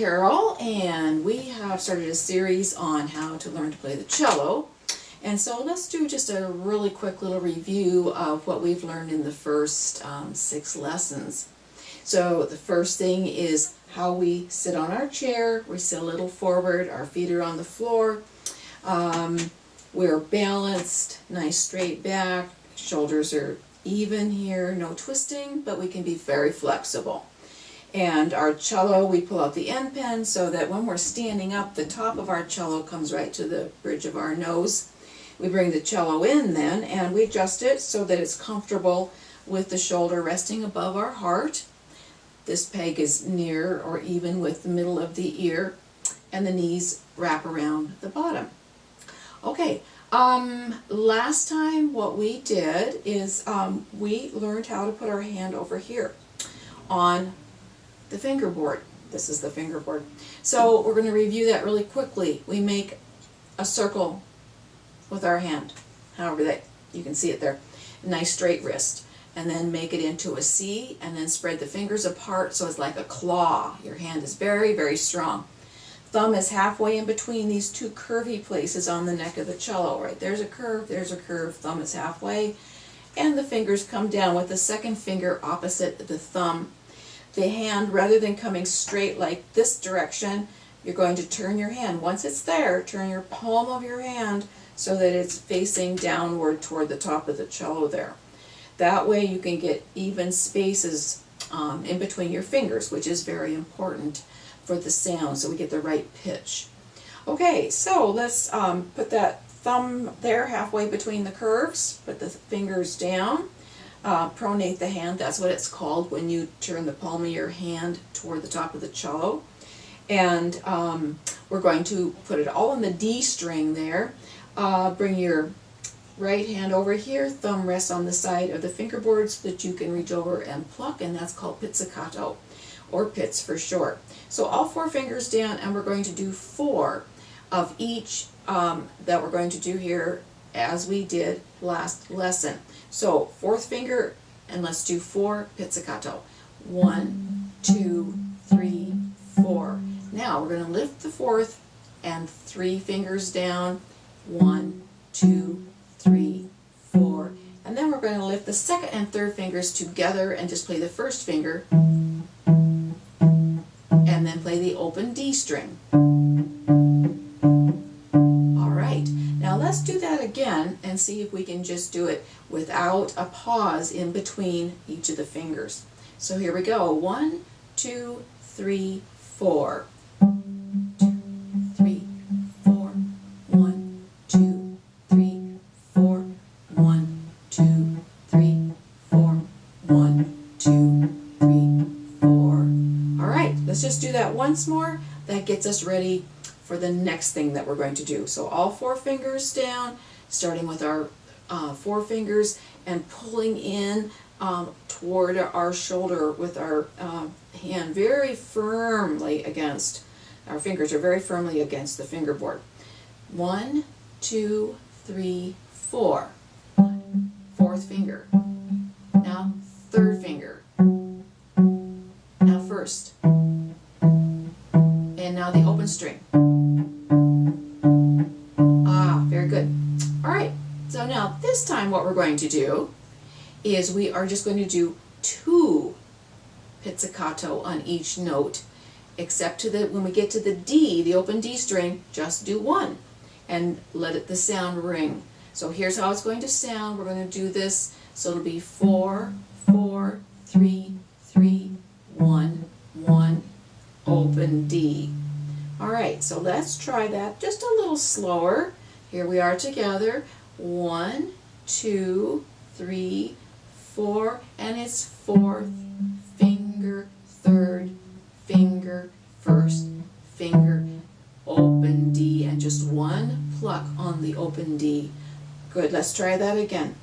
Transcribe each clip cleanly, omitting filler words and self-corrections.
Carol, and we have started a series on how to learn to play the cello. And so let's do just a really quick little review of what we've learned in the first 6 lessons. So the first thing is how we sit on our chair. We sit a little forward, our feet are on the floor. We're balanced, nice straight back, shoulders are even here, no twisting, but we can be very flexible. And our cello, we pull out the end pen so that when we're standing up, the top of our cello comes right to the bridge of our nose. We bring the cello in then, and we adjust it so that it's comfortable with the shoulder resting above our heart. This peg is near or even with the middle of the ear, and the knees wrap around the bottom. Okay, last time what we did is we learned how to put our hand over here on the fingerboard. This is the fingerboard. So we're going to review that really quickly. We make a circle with our hand, however that you can see it there. A nice straight wrist. And then make it into a C, and then spread the fingers apart so it's like a claw. Your hand is very, very strong. Thumb is halfway in between these two curvy places on the neck of the cello, right? There's a curve, thumb is halfway, and the fingers come down with the second finger opposite the thumb. The hand, rather than coming straight like this direction, you're going to turn your hand. Once it's there, turn your palm of your hand so that it's facing downward toward the top of the cello there. That way you can get even spaces in between your fingers, which is very important for the sound, so we get the right pitch. Okay, so let's put that thumb there halfway between the curves, put the fingers down, pronate the hand, that's what it's called when you turn the palm of your hand toward the top of the cello. And we're going to put it all on the D string there. Bring your right hand over here, thumb rests on the side of the fingerboard so that you can reach over and pluck, and that's called pizzicato, or pizz for short. So all 4 fingers down, and we're going to do 4 of each that we're going to do here as we did last lesson. So 4th finger, and let's do 4 pizzicato. 1, 2, 3, 4. Now we're going to lift the 4th and 3 fingers down. 1, 2, 3, 4. And then we're going to lift the 2nd and 3rd fingers together and just play the 1st finger. And then play the open D string. Alright, now let's do that again and see if we can just do it without a pause in between each of the fingers. So here we go. 1, 2, 3, 4. 2, 3, 4. 1, 2, 3, 4. 1, 2, 3, 4. 1, 2, 3, 4. Alright, let's just do that once more. That gets us ready for the next thing that we're going to do. So all 4 fingers down, starting with our 4 fingers and pulling in toward our shoulder with our hand very firmly against, our fingers are very firmly against the fingerboard. 1, 2, 3, 4. 4th finger. Now 3rd finger. Now 1st. And now the open string. Ah, very good. Alright, so now this time what we're going to do is we are just going to do 2 pizzicato on each note, except when we get to the D, the open D string, just do 1 and let the sound ring. So here's how it's going to sound. We're going to do this, so it'll be 4, 4, 3, 3, 1, 1, open D. Alright, so let's try that just a little slower. Here we are together. 1, 2, 3, 4, and it's 4th finger, 3rd finger, 1st finger, open D, and just 1 pluck on the open D. Good, let's try that again.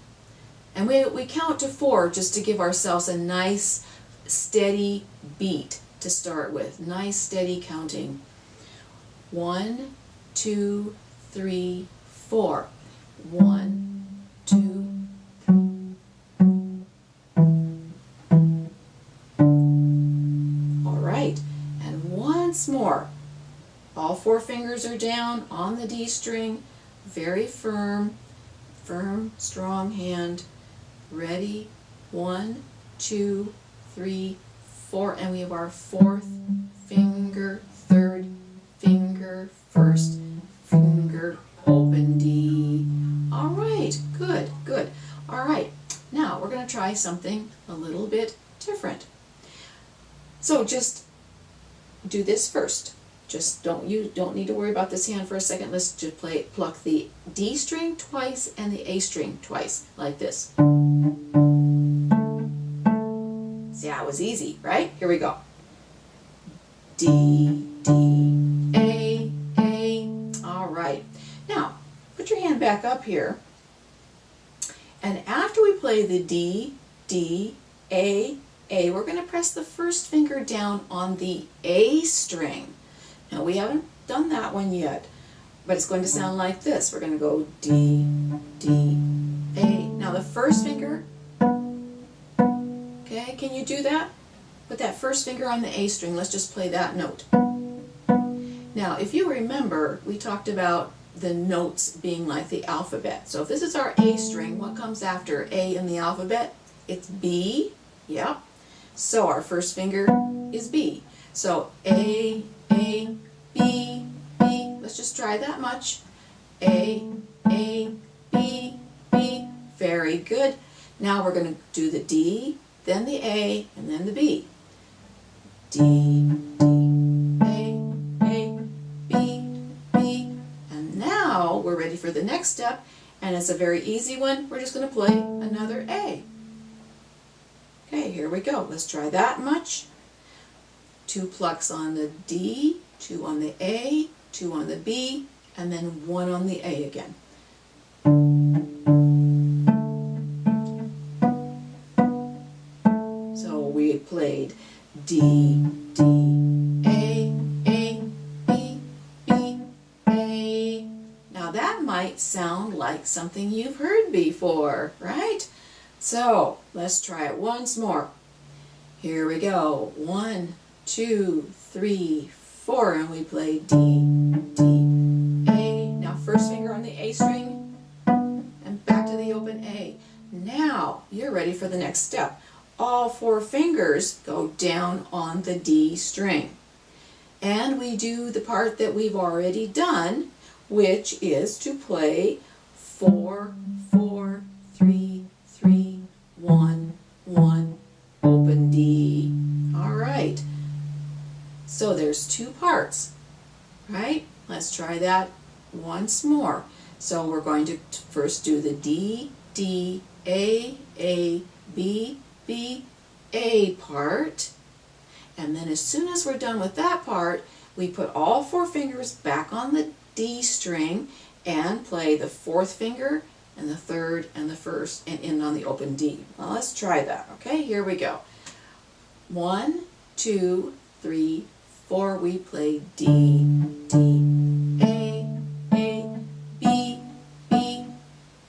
And we count to 4 just to give ourselves a nice steady beat to start with. Nice steady counting. 1, 2, 3, 4. 1, 2. All right, and once more. 4 fingers are down on the D string, very firm, strong hand. Ready? 1, 2, 3, 4, and we have our 4th finger, 3rd finger, 1st finger, open D. All right, good, good. All right, now we're going to try something a little bit different. So just do this first. Just don't need to worry about this hand for a second. Let's just pluck the D string twice and the A string twice, like this. See, that was easy, right? Here we go. D, D, A, A. All right. Now, put your hand back up here. And after we play the D, D, A, we're going to press the first finger down on the A string. Now, we haven't done that one yet, but it's going to sound like this. We're going to go D, D, A. Now, the first finger, okay, can you do that? Put that first finger on the A string. Let's just play that note. Now, if you remember, we talked about the notes being like the alphabet. So if this is our A string, what comes after A in the alphabet? It's B, yep. So our first finger is B. So A, B, B. Let's just try that much. A, B, B. Very good. Now we're going to do the D, then the A, and then the B. D, D, A, B, B. And now we're ready for the next step, and it's a very easy one. We're just going to play another A. Okay, here we go. Let's try that much. 2 plucks on the D, 2 on the A, 2 on the B, and then 1 on the A again. So we played D, D, A, B, B, A. Now that might sound like something you've heard before, right? So let's try it once more. Here we go. 1, 2, 3, 4, and we play D, D, A. Now first finger on the A string, and back to the open A. Now you're ready for the next step. All 4 fingers go down on the D string. And we do the part that we've already done, which is to play 4, 4, 3, 3, 1, 1, open D. All right. So there's 2 parts, right? Let's try that once more. So we're going to first do the D, D, A, B, B, A part. And then as soon as we're done with that part, we put all 4 fingers back on the D string and play the 4th finger and the 3rd and the 1st and end on the open D. Well, let's try that, okay? Here we go. 1, 2, 3, 4, we play D, D, A, B, B,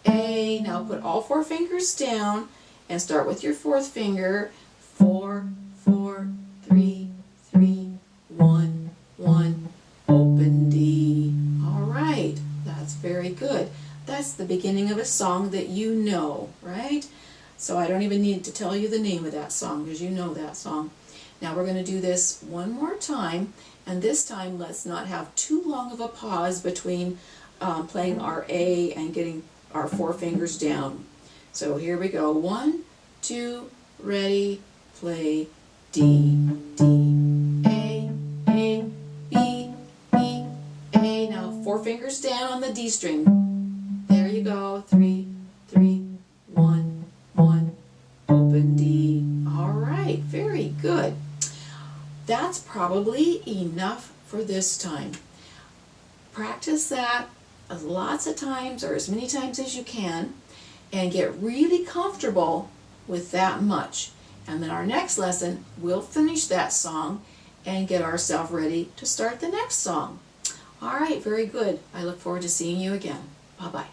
A. Now put all 4 fingers down and start with your 4th finger. 4, 4, 3, 3, 1, 1, open D. All right, that's very good. That's the beginning of a song that you know, right? So I don't even need to tell you the name of that song because you know that song. Now we're going to do this one more time, and this time let's not have too long of a pause between playing our A and getting our 4 fingers down. So here we go. 1, 2, ready, play D, D, A, B, B, A. Now 4 fingers down on the D string. There you go. 3, 3, 1, 1, open D. All right, very good. That's probably enough for this time. Practice that lots of times or as many times as you can and get really comfortable with that much. And then our next lesson, we'll finish that song and get ourselves ready to start the next song. All right, very good. I look forward to seeing you again. Bye-bye.